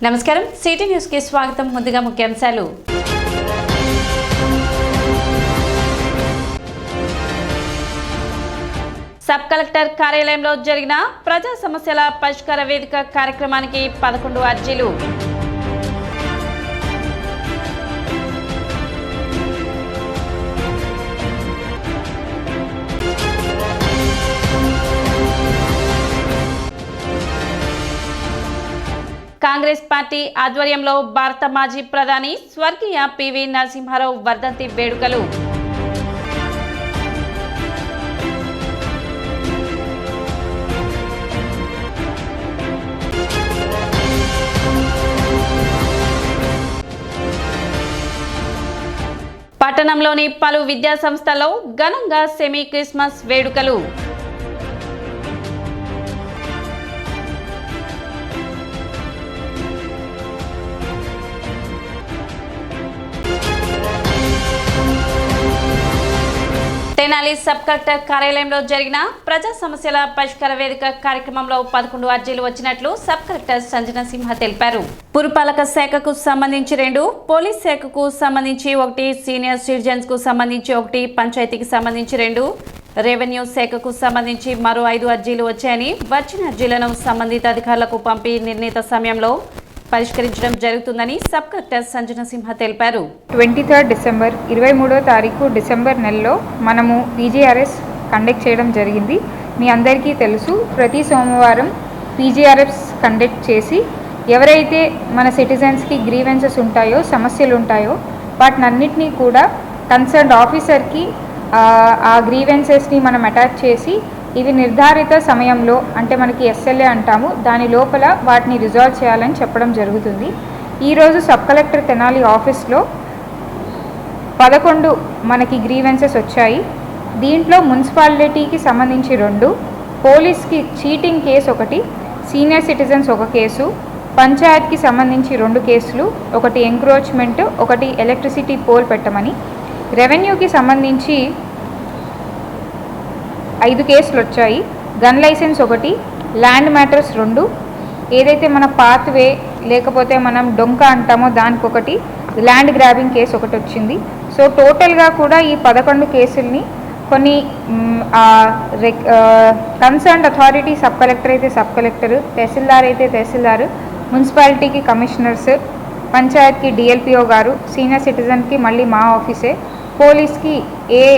నమస్కారం city news కి స్వాగతం. ముందుగా ముఖ్యాంశాలు. సబ్ కలెక్టర్ కార్యాలయంలో జరిగిన ప్రజా సమస్యల పరిష్కార వేదిక కార్యక్రమానికి 11 అర్జీలు. కాంగ్రెస్ పార్టీ ఆధ్వర్యంలో భారత మాజీ ప్రధాని స్వర్గీయ పివి నరసింహారావు వర్ధంతి వేడుకలు. పట్టణంలోని పలు విద్యా సంస్థల్లో ఘనంగా సెమీ క్రిస్మస్ వేడుకలు. తెనాలి సబ్ కలెక్టర్ కార్యాలయంలో జరిగిన ప్రజా సమస్యల పరిష్కార వేదిక కార్యక్రమంలో 11 అర్జీలు వచ్చినట్లు సబ్ కలెక్టర్ సంజన సింహ తెలిపారు. పురపాలక శాఖకు సంబంధించి 2, పోలీస్ శాఖకు సంబంధించి 1, సీనియర్ సిటిజన్స్ కు సంబంధించి 1, పంచాయతీకి సంబంధించి 2, రెవెన్యూ శాఖకు సంబంధించి మరో 5 అర్జీలు వచ్చాయని, వచ్చిన అర్జీలను సంబంధిత అధికారులకు పంపి నిర్ణీత సమయంలో పరిష్కరించడం జరుగుతుందని సబ్ కలెక్టర్ సంజన సింహ తెలిపారు. 23 డిసెంబర్ 23వ తారీఖు డిసెంబర్ నెలలో మనము పీజీఆర్ఎస్ కండక్ట్ చేయడం జరిగింది. మీ అందరికీ తెలుసు, ప్రతి సోమవారం పీజీఆర్ఎస్ కండక్ట్ చేసి ఎవరైతే మన సిటిజన్స్కి గ్రీవెన్సెస్ ఉంటాయో, సమస్యలు ఉంటాయో వాటినన్నిటినీ కూడా కన్సర్న్డ్ ఆఫీసర్కి ఆ గ్రీవెన్సెస్ని మనం అటాచ్ చేసి ఇవి నిర్ధారిత సమయంలో, అంటే మనకి ఎస్ఎల్ఏ అంటాము, దాని లోపల వాటిని రిజాల్వ్ చేయాలని చెప్పడం జరుగుతుంది. ఈరోజు సబ్ కలెక్టర్ తెనాలి ఆఫీస్లో 11 మనకి గ్రీవెన్సెస్ వచ్చాయి. దీంట్లో మున్సిపాలిటీకి సంబంధించి 2, పోలీస్కి cheating case 1, senior citizens 1 case, పంచాయత్కి సంబంధించి 2 కేసులు, 1 ఎంక్రోచ్మెంట్, 1 ఎలక్ట్రిసిటీ పోల్ పెట్టమని, రెవెన్యూకి సంబంధించి 5 కేసులు వచ్చాయి. గన్ లైసెన్స్ 1, ల్యాండ్ మ్యాటర్స్ 2, ఏదైతే మన పాత్వే లేకపోతే మనం డొంక అంటామో దానికి 1, ల్యాండ్ గ్రాబింగ్ కేసు 1 వచ్చింది. సో టోటల్గా కూడా ఈ 11 కేసుల్ని కొన్ని కన్సర్న్డ్ అథారిటీ, సబ్ కలెక్టర్ అయితే సబ్ కలెక్టర్, తహసీల్దార్ అయితే తహసీల్దార్, మున్సిపాలిటీకి కమిషనర్స్, పంచాయత్కి డిఎల్పిఓ గారు, సీనియర్ సిటిజన్కి మళ్ళీ మా ఆఫీసే, పోలీస్కి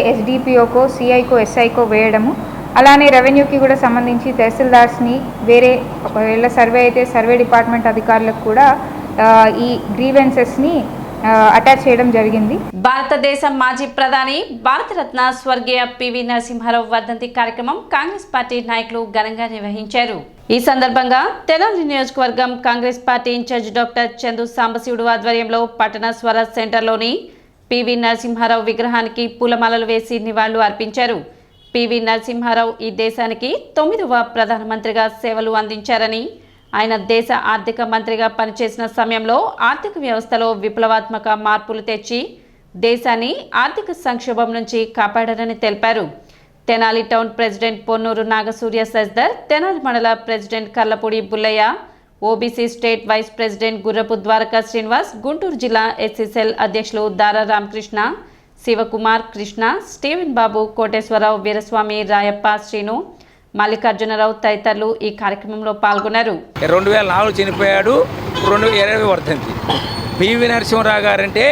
ఎస్డిపిఓకో, సిఐకో, ఎస్ఐకో వేయడము, అలానే రెవెన్యూకి కూడా సంబంధించి తహసీల్దార్స్ని వేరే, ఒకవేళ సర్వే అయితే సర్వే డిపార్ట్మెంట్ అధికారులకు కూడా ఈ గ్రీవెన్సెస్ని అటాచ్ చేయడం జరిగింది. భారతదేశం మాజీ ప్రధాని భారతరత్న స్వర్గీయ పివి నరసింహారావు వర్ధంతి కార్యక్రమం కాంగ్రెస్ పార్టీ నాయకులు ఘనంగా నిర్వహించారు. ఈ సందర్భంగా తెనాలి నియోజకవర్గం Congress party in-charge doctor Chandu Sambasivudu ఆధ్వర్యంలో పట్టణ స్వరాజ్ సెంటర్లోని పివి నరసింహారావు విగ్రహానికి పూలమాలలు వేసి నివాళులు అర్పించారు. పివి నరసింహారావు ఈ దేశానికి 9వ ప్రధానమంత్రిగా సేవలు అందించారని, ఆయన దేశ ఆర్థిక మంత్రిగా పనిచేసిన సమయంలో ఆర్థిక వ్యవస్థలో విప్లవాత్మక మార్పులు తెచ్చి దేశాన్ని ఆర్థిక సంక్షోభం నుంచి కాపాడారని తెలిపారు. తెనాలి టౌన్ ప్రెసిడెంట్ పొన్నూరు నాగసూర్య సజ్దర్, తెనాలి మండల president Karlapudi Bullaiah, OBC state vice president Gurrapu Dwaraka Srinivas, Guntur జిల్లా ఎస్సీసెల్ అధ్యక్షులు దారా రామకృష్ణ, శివకుమార్, కృష్ణ, స్టీవెన్ బాబు, కోటేశ్వరరావు, వీరస్వామి, రాయప్ప, శ్రీను, మల్లికార్జునరావు తదితరులు ఈ కార్యక్రమంలో పాల్గొన్నారు. 2004 చనిపోయాడు, 2020 వర్ధంతి. పివి నరసింహారావు గారంటే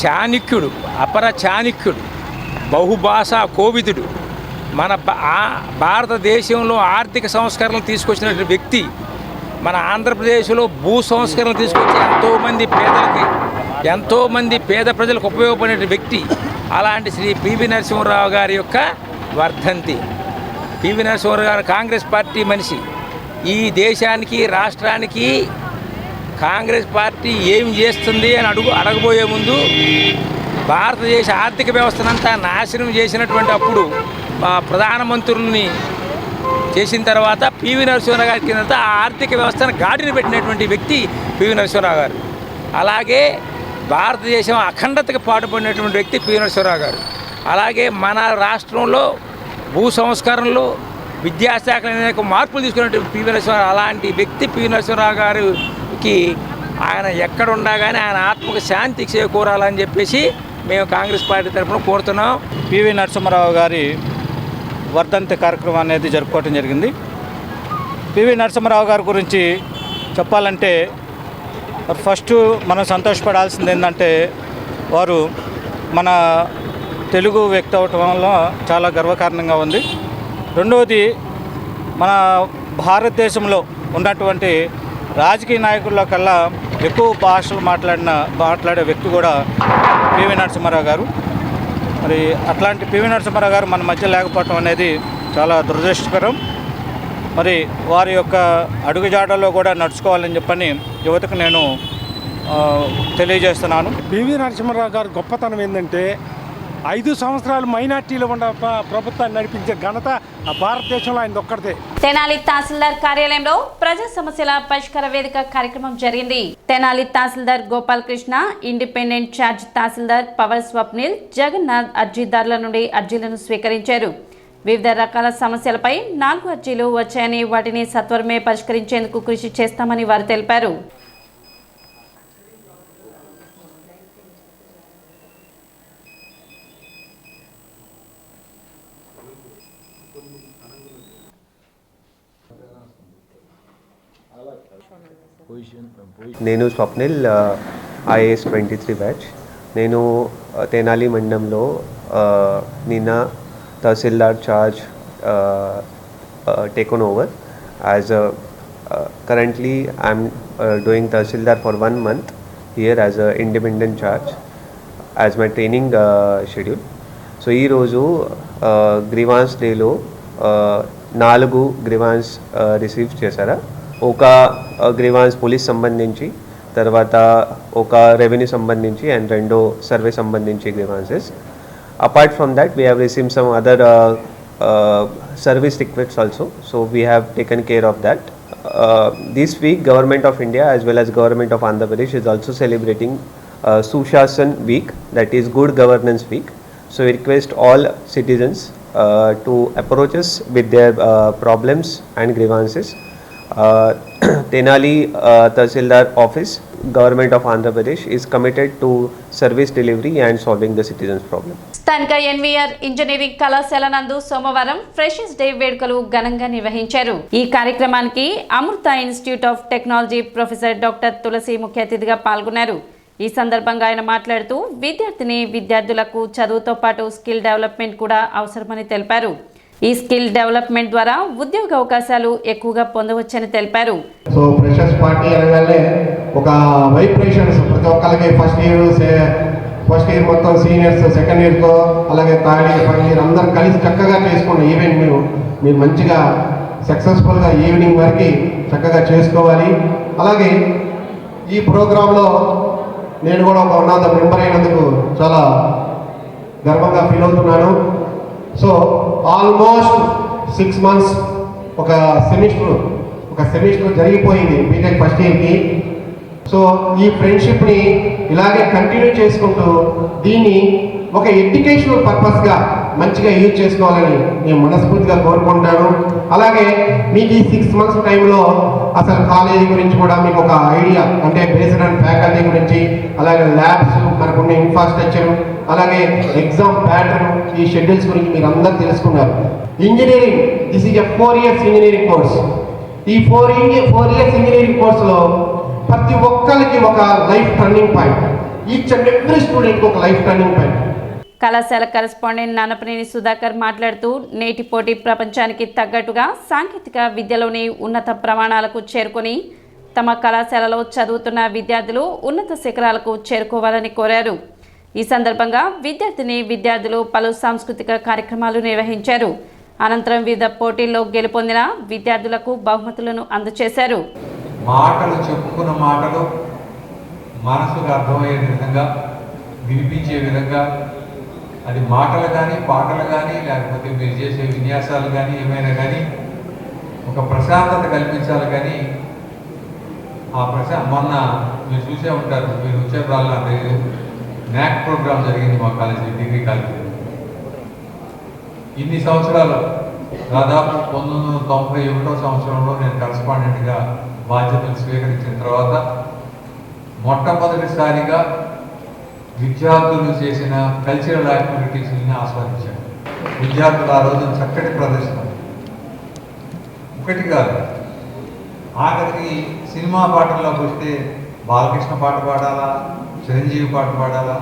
చాణక్యుడు, అపర చాణక్యుడు, బహుభాషా కోవిదుడు, మన భారతదేశంలో ఆర్థిక సంస్కరణలు తీసుకొచ్చినటువంటి వ్యక్తి, మన ఆంధ్రప్రదేశ్లో భూ సంస్కరణలు తీసుకొచ్చి ఎంతోమంది పేద ప్రజలకు ఉపయోగపడే వ్యక్తి. అలాంటి శ్రీ పివి నరసింహారావు గారి యొక్క వర్ధంతి. పివి నరసింహారావు గారు కాంగ్రెస్ పార్టీ మనిషి. ఈ దేశానికి, రాష్ట్రానికి కాంగ్రెస్ పార్టీ ఏం చేస్తుంది అని అడగబోయే ముందు భారతదేశ ఆర్థిక వ్యవస్థనంతా నాశనం చేసినటువంటి అప్పుడు ప్రధానమంత్రుల్ని చేసిన తర్వాత పివి నరసింహారావు గారి కింద ఆ ఆర్థిక వ్యవస్థను గాడిని పెట్టినటువంటి వ్యక్తి పివి నరసింహారావు గారు. అలాగే భారతదేశం అఖండతకు పాటుపడినటువంటి వ్యక్తి పివి నరసింహారావు గారు. అలాగే మన రాష్ట్రంలో భూ సంస్కరణలు విద్యాశాఖలో అనేక మార్పులు తీసుకున్నటువంటి పివి నరసింహారావు అలాంటి వ్యక్తి పివి నరసింహారావు గారికి ఆయన ఎక్కడ ఉండగానే ఆయన ఆత్మకు శాంతి చేకూరాలని చెప్పేసి మేము కాంగ్రెస్ పార్టీ తరఫున కోరుతున్నాం. పివి నరసింహారావు గారి వర్ధంతి కార్యక్రమం అనేది జరుపుకోవడం జరిగింది. పివి నరసింహారావు గారి గురించి చెప్పాలంటే ఫస్ట్ మనం సంతోషపడాల్సింది ఏంటంటే వారు మన తెలుగు వ్యక్తి అవటం వల్ల చాలా గర్వకారణంగా ఉంది. రెండవది మన భారతదేశంలో ఉన్నటువంటి రాజకీయ నాయకుల్లో కల్లా ఎక్కువ భాషలు మాట్లాడే వ్యక్తి కూడా పివి నరసింహారావు గారు. మరి అట్లాంటి పివి నరసింహారావు గారు మన మధ్య లేకపోవటం అనేది చాలా దురదృష్టకరం. మరి వారి యొక్క అడుగుజాడల్లో కూడా నడుచుకోవాలని చెప్పని యువతకు నేను తెలియజేస్తున్నాను. పివి నరసింహారావు గారి గొప్పతనం ఏంటంటే 5 సంవత్సరాలు మైనార్టీలు ఉన్న ప్రభుత్వాన్ని నడిపించే ఘనత ఆ భారతదేశంలో ఆయన ఒక్కడిదే. తెనాలి తహసీల్దార్ కార్యాలయంలో ప్రజా సమస్యల పరిష్కార వేదిక కార్యక్రమం జరిగింది. తెనాలి తహసీల్దార్ గోపాలకృష్ణ, ఇండిపెండెంట్ ఛార్జ్ తహసీల్దార్ పవర్ స్వప్నిల్, జగన్నాథ్ అర్జీదారుల నుండి అర్జీలను స్వీకరించారు. వివిధ రకాల సమస్యలపై 4 అర్జీలు వచ్చాయని వాటిని సత్వరమే పరిష్కరించేందుకు కృషి చేస్తామని వారు తెలిపారు. నేను స్వప్నిల్, ఐఏఎస్ 23 బ్యాచ్. నేను తెనాలి మండలంలో నిన్న tahsildar charge taken over as currently I'm doing tahsildar for 1 month here as a independent charge as my training schedule. So ఈరోజు గ్రీవాన్స్ డేలో 4 గ్రీవాన్స్ రిసీవ్ చేశారా. ఒక గ్రీవాన్స్ పోలీస్ సంబంధించి, తర్వాత ఒక రెవెన్యూ సంబంధించి అండ్ 2 సర్వే సంబంధించి grievances. Apart from that we have received some other service requests also. So we have taken care of that. This week government of India as well as government of Andhra Pradesh is also celebrating Sushasan week, that is good governance week. So we request all citizens to approach us with their problems and grievances. Tenali Tahsildar Office, Government of Andhra Pradesh is committed to service delivery and solving the citizens' problem. స్థానిక NVR engineering కళాశాల నందు సోమవారం freshers day వేడుకలు ఘనంగా నిర్వహించారు. ఈ కార్యక్రమానికి Amrita institute of technology professor doctor Tulasi ముఖ్య అతిథిగా పాల్గొన్నారు. ఈ సందర్భంగా ఆయన మాట్లాడుతూ విద్యార్థులకు చదువుతో పాటు స్కిల్ డెవలప్మెంట్ కూడా అవసరమని తెలిపారు. ఈ స్కిల్ డెవలప్మెంట్ ద్వారా ఉద్యోగ అవకాశాలు ఎక్కువగా పొందవచ్చని తెలిపారు. సో ఫ్రెషర్స్ పార్టీ అనగానే ఒక వైబ్రేషన్స్ ప్రతి ఒక్కరికి ఫస్ట్ ఇయర్ మొత్తం సీనియర్స్, సెకండ్ ఇయర్తో అలాగే థర్డ్ ఇయర్, ఫైనల్ ఇయర్ అందరు కలిసి చక్కగా చేసుకోండి. ఈవెంట్ మీరు మంచిగా సక్సెస్ఫుల్గా ఈవినింగ్ వరకు చక్కగా చేసుకోవాలి. అలాగే ఈ ప్రోగ్రాంలో నేను కూడా ఒక వన్ ఆఫ్ ద మెంబర్ అయినందుకు చాలా గర్వంగా ఫీల్ అవుతున్నాను. సో ఆల్మోస్ట్ 6 months ఒక సెమిస్టర్ జరిగిపోయింది బీటెక్ ఫస్ట్ ఇయర్కి. సో ఈ ఫ్రెండ్షిప్ని ఇలాగే కంటిన్యూ చేసుకుంటూ దీన్ని ఒక ఎడ్యుకేషనల్ పర్పస్గా మంచిగా యూజ్ చేసుకోవాలని నేను మనస్ఫూర్తిగా కోరుకుంటాను. అలాగే మీకు ఈ 6 months టైంలో అసలు కాలేజీ గురించి కూడా మీకు ఒక ఐడియా, అంటే బేస్డ్ ఆన్ ఫ్యాకల్టీ గురించి, అలాగే ల్యాబ్స్, మనకున్న ఇన్ఫ్రాస్ట్రక్చర్, అలాగే ఎగ్జామ్ ప్యాటర్న్, ఈ షెడ్యూల్స్ గురించి మీరు అందరూ తెలుసుకున్నారు. Engineering, this is a 4 years engineering course. ఈ 4 years ఇంజనీరింగ్ కోర్సులో ప్రతి ఒక్కరికి ఒక life turning point, each and every స్టూడెంట్కి ఒక లైఫ్ టర్నింగ్ పాయింట్. కళాశాల కరెస్పాండెంట్ నానపనేని సుధాకర్ మాట్లాడుతూ నేటి పోటీ ప్రపంచానికి తగ్గట్టుగా సాంకేతిక విద్యలోని ఉన్నత ప్రమాణాలకు చేరుకొని తమ కళాశాలలో చదువుతున్న విద్యార్థులు ఉన్నత శిఖరాలకు చేరుకోవాలని కోరారు. ఈ సందర్భంగా విద్యార్థులు పలు సాంస్కృతిక కార్యక్రమాలు నిర్వహించారు. అనంతరం వివిధ పోటీల్లో గెలుపొందిన విద్యార్థులకు బహుమతులను అందజేశారు. మాటలు చెప్పుకున్న మాటలు మనసుకు అర్థమయ్యే విధంగా, వినిపించే విధంగా, అది మాటలు కానీ పాటలు కానీ లేకపోతే మీరు చేసే విన్యాసాలు కానీ ఏమైనా కానీ ఒక ప్రశాంతత కల్పించాలి. కానీ ఆ మొన్న మీరు చూసే ఉంటారు, మీరు వచ్చేప్పుడల్లా న్యాక్ ప్రోగ్రామ్ జరిగింది మా కాలేజీ, డిగ్రీ కాలేజీ. ఇన్ని సంవత్సరాలు దాదాపు 1991 సంవత్సరంలో నేను కరస్పాండెంట్గా బాధ్యతలు స్వీకరించిన తర్వాత మొట్టమొదటిసారిగా విద్యార్థులు చేసిన కల్చరల్ యాక్టివిటీస్ని ఆస్వాదించాను. విద్యార్థులు ఆ రోజున చక్కటి ప్రదర్శన, ఒకటి కాదు, ఆఖరికి సినిమా పాటల్లోకి వస్తే బాలకృష్ణ పాట పాడాలా, చిరంజీవి పాట పాడాలా,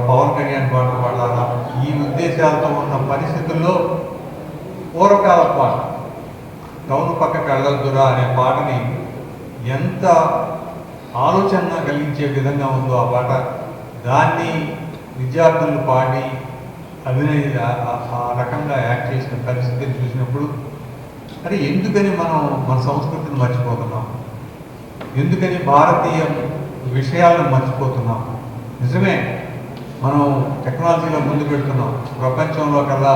పవన్ కళ్యాణ్ పాట పాడాలా, ఈ ఉద్దేశాలతో ఉన్న పరిస్థితుల్లో పూర్వకాల పాట టౌన్ పక్కకి వెళ్ళొద్దురా అనే పాటని ఎంత ఆలోచన కలిగించే విధంగా ఉందో ఆ పాట, దాన్ని విద్యార్థులు పాడి ఆ రకంగా యాక్ట్ చేసిన పరిస్థితిని చూసినప్పుడు అరే ఎందుకని మనం మన సంస్కృతిని మర్చిపోతున్నాం, ఎందుకని భారతీయ విషయాలను మర్చిపోతున్నాం. నిజమే, మనం టెక్నాలజీలో ముందు పెడుతున్నాం. ప్రపంచంలో కల్లా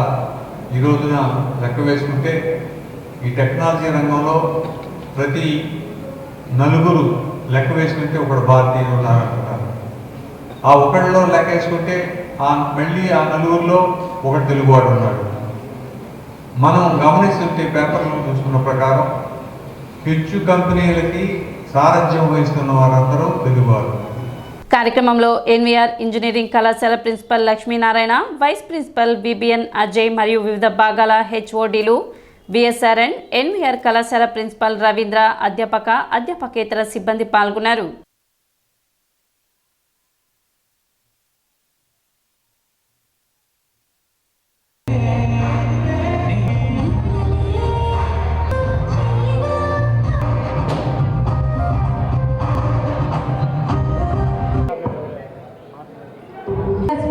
ఈ రోజున లెక్క వేసుకుంటే ఈ టెక్నాలజీ రంగంలో ప్రతి నలుగురు లెక్క వేసుకుంటే ఒకడు భారతీయులు ఉన్నారంటున్నారు. ఆ ఒకళ్ళలో లెక్క వేసుకుంటే మళ్ళీ ఆ నలుగురిలో ఒకటి తెలుగువాడు ఉన్నాడు. మనం గమనిస్తుంటే పేపర్లు చూసుకున్న ప్రకారం హెచ్చు కంపెనీలకి సారథ్యం వహిస్తున్న వారందరూ తెలుగువారు. కార్యక్రమంలో ఎన్వీఆర్ ఇంజనీరింగ్ కళాశాల principal Lakshminarayana, vice principal BBN Ajay మరియు వివిధ భాగాల హెచ్ఓడీలు, విఎస్ఆర్ఎన్, ఎన్వీఆర్ కళాశాల ప్రిన్సిపల్ రవీంద్ర, అధ్యాపకేతర సిబ్బంది పాల్గొన్నారు.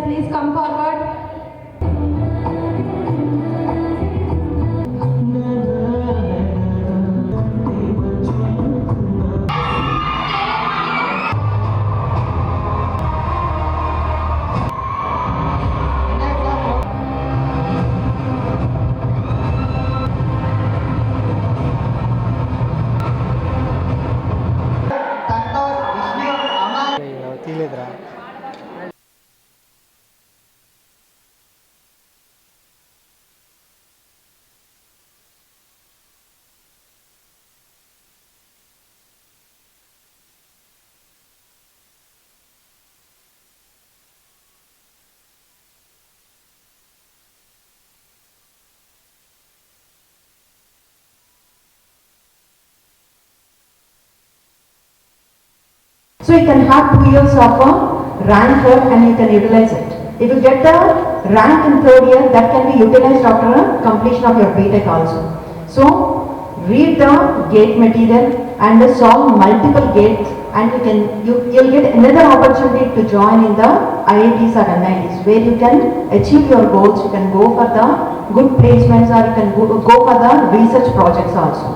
Please come forward. So you can have 2 years of a rank work and you can utilize it. If you get the rank in 3rd year, that can be utilized after a completion of your BTech also. So read the gate material and solve multiple gates, and you'll get another opportunity to join in the IITs or NITs where you can achieve your goals. You can go for the good placements or you can go for the research projects also.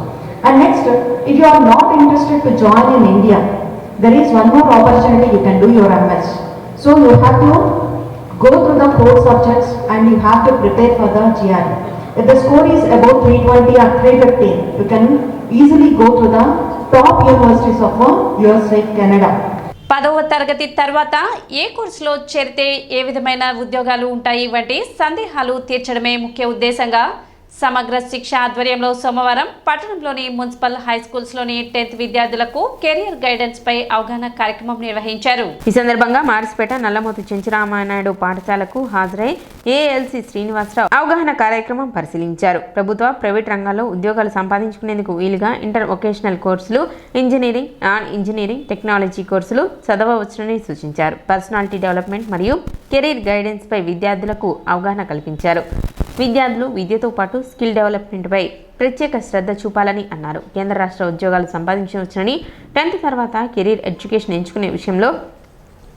And next, if you are not interested to join in India, there is one more opportunity. You can do your MS. So you have to go through the 4 subjects and you have to prepare for the GRE. If the score is about 320 or 350, you can easily go to the top universities of USA, Canada. 10వ తరగతి తర్వాత ఏ కోర్సులో చేరితే ఏ విధమైన ఉద్యోగాలు ఉంటాయి వంటి సందేహాలు తీర్చడమే ముఖ్య ఉద్దేశంగా సమగ్ర శిక్ష ఆధ్వర్యంలో సోమవారం పట్టణంలోని మున్సిపల్ హై స్కూల్స్లోని 10th విద్యార్థులకు కెరియర్ గైడెన్స్ పై అవగాహన కార్యక్రమం నిర్వహించారు. ఈ సందర్భంగా మారిస్పేట నల్లమోతు చెంచురామానాయుడు పాఠశాలకు హాజరై ఏఎల్సి శ్రీనివాసరావు అవగాహన కార్యక్రమం పరిశీలించారు. ప్రభుత్వ, ప్రైవేట్ రంగాల్లో ఉద్యోగాలు సంపాదించుకునేందుకు వీలుగా ఇంటర్ వొకేషనల్ కోర్సులు, ఇంజనీరింగ్, నాన్ ఇంజనీరింగ్, టెక్నాలజీ కోర్సులు చదవవచ్చునని సూచించారు. పర్సనాలిటీ డెవలప్మెంట్ మరియు కెరీర్ గైడెన్స్ పై విద్యార్థులకు అవగాహన కల్పించారు. విద్యార్థులు విద్యతో పాటు స్కిల్ డెవలప్మెంట్పై ప్రత్యేక శ్రద్ధ చూపాలని అన్నారు. కేంద్ర రాష్ట్ర ఉద్యోగాలు సంపాదించవచ్చునని, 10th తర్వాత కెరీర్ ఎడ్యుకేషన్ ఎంచుకునే విషయంలో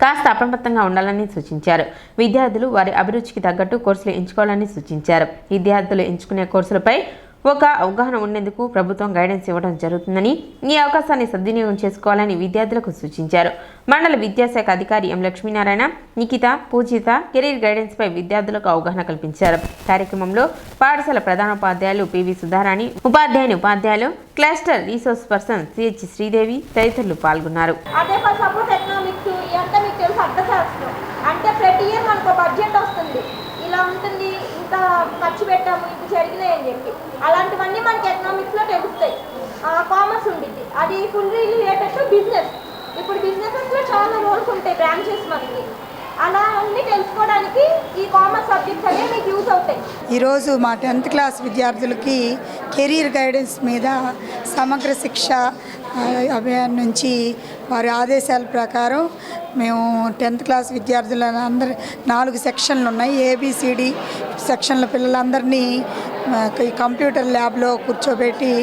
కాస్త అప్రమత్తంగా ఉండాలని సూచించారు. విద్యార్థులు వారి అభిరుచికి తగ్గట్టు కోర్సులు ఎంచుకోవాలని సూచించారు. విద్యార్థులు ఎంచుకునే కోర్సులపై ఒక అవగాహన ఉండేందుకు ప్రభుత్వం గైడెన్స్ ఇవ్వడం జరుగుతుందని, ఈ అవకాశాన్ని సద్వినియోగం చేసుకోవాలని విద్యార్థులకు సూచించారు. మండల విద్యాశాఖ అధికారి ఎం లక్ష్మీనారాయణ, నిఖిత, పూజిత కెరీర్ గైడెన్స్ పై విద్యార్థులకు అవగాహన కల్పించారు. కార్యక్రమంలో పాఠశాల ప్రధానోపాధ్యాయులు పివి సుధారాణి, ఉపాధ్యాయులు, cluster resource person CH Sridevi తదితరులు పాల్గొన్నారు. అంటే ప్రతి ఇయర్ మనకు బడ్జెట్ వస్తుంది. ఇలా ఉంటుంది, ఇంత ఖర్చు పెట్టాము, ఇంత జరిగినాయి అని చెప్పి. అలాంటివన్నీ మనకి ఎకనామిక్స్లో తెలుస్తాయి. కామర్స్ ఉండిద్ది, అది ఫుల్లీ రిలేటెడ్ టు బిజినెస్. ఇప్పుడు బిజినెసెస్లో చాలా రోల్స్ ఉంటాయి, బ్రాంచెస్ మనకి. అలా అన్నీ తెలుసుకోవడానికి ఈ కామర్స్ సబ్జెక్ట్స్ అనేవి మీకు యూజ్ అవుతాయి. ఈరోజు మా 10th క్లాస్ విద్యార్థులకి కెరీర్ గైడెన్స్ మీద సమగ్ర శిక్ష అభియాన్ నుంచి వారి ఆదేశాల ప్రకారం మేము 10th క్లాస్ విద్యార్థులను అందరి 4 సెక్షన్లు ఉన్నాయి. ABCD సెక్షన్ల పిల్లలందరినీ ఈ కంప్యూటర్ ల్యాబ్లో కూర్చోబెట్టి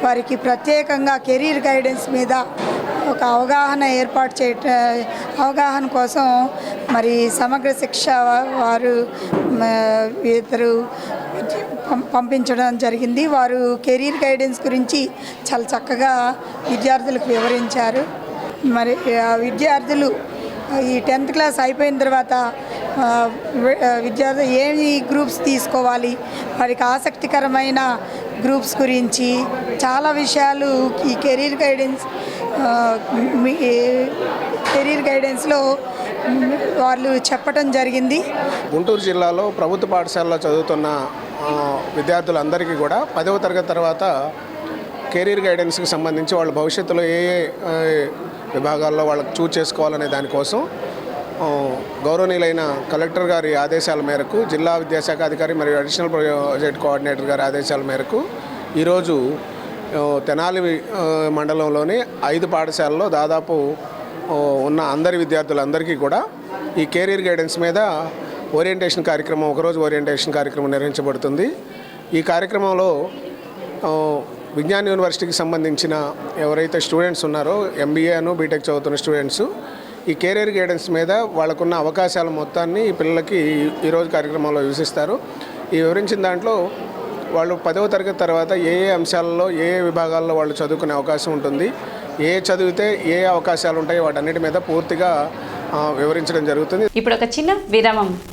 వారికి ప్రత్యేకంగా కెరీర్ గైడెన్స్ మీద ఒక అవగాహన ఏర్పాటు అవగాహన కోసం మరి సమగ్ర శిక్ష వారు ఇద్దరు పంపించడం జరిగింది. వారు కెరీర్ గైడెన్స్ గురించి చాలా చక్కగా విద్యార్థులకు వివరించారు. మరి విద్యార్థులు ఈ 10th క్లాస్ అయిపోయిన తర్వాత విద్యార్థులు ఏమి గ్రూప్స్ తీసుకోవాలి, వారికి ఆసక్తికరమైన గ్రూప్స్ గురించి చాలా విషయాలు ఈ కెరీర్ గైడెన్స్లో వాళ్ళు చెప్పడం జరిగింది. గుంటూరు జిల్లాలో ప్రభుత్వ పాఠశాలలో చదువుతున్న విద్యార్థులందరికీ కూడా 10వ తరగతి తర్వాత కెరీర్ గైడెన్స్కి సంబంధించి వాళ్ళ భవిష్యత్తులో ఏ విభాగాల్లో వాళ్ళకి చూస్ చేసుకోవాలనే దానికోసం గౌరవనీయులైన కలెక్టర్ గారి ఆదేశాల మేరకు, జిల్లా విద్యాశాఖ అధికారి మరియు అడిషనల్ ప్రాజెక్ట్ కోఆర్డినేటర్ గారి ఆదేశాల మేరకు ఈరోజు తెనాలి మండలంలోని 5 పాఠశాలలో దాదాపు ఉన్న అందరి విద్యార్థులందరికీ కూడా ఈ కెరీర్ గైడెన్స్ మీద ఓరియంటేషన్ కార్యక్రమం, ఒకరోజు ఓరియంటేషన్ కార్యక్రమం నిర్వహించబడుతుంది. ఈ కార్యక్రమంలో విజ్ఞాన్ యూనివర్సిటీకి సంబంధించిన ఎవరైతే స్టూడెంట్స్ ఉన్నారో MBA బీటెక్ చదువుతున్న స్టూడెంట్స్ ఈ కెరీర్ గైడెన్స్ మీద వాళ్ళకున్న అవకాశాల మొత్తాన్ని ఈ పిల్లలకి ఈరోజు కార్యక్రమంలో వివరిస్తారు. ఈ వివరించిన దాంట్లో వాళ్ళు 10వ తరగతి తర్వాత ఏ అంశాలలో ఏ విభాగాల్లో వాళ్ళు చదువుకునే అవకాశం ఉంటుంది, చదివితే ఏ అవకాశాలు ఉంటాయి, వాటన్నిటి మీద పూర్తిగా వివరించడం జరుగుతుంది. ఇప్పుడు ఒక చిన్న విరామం.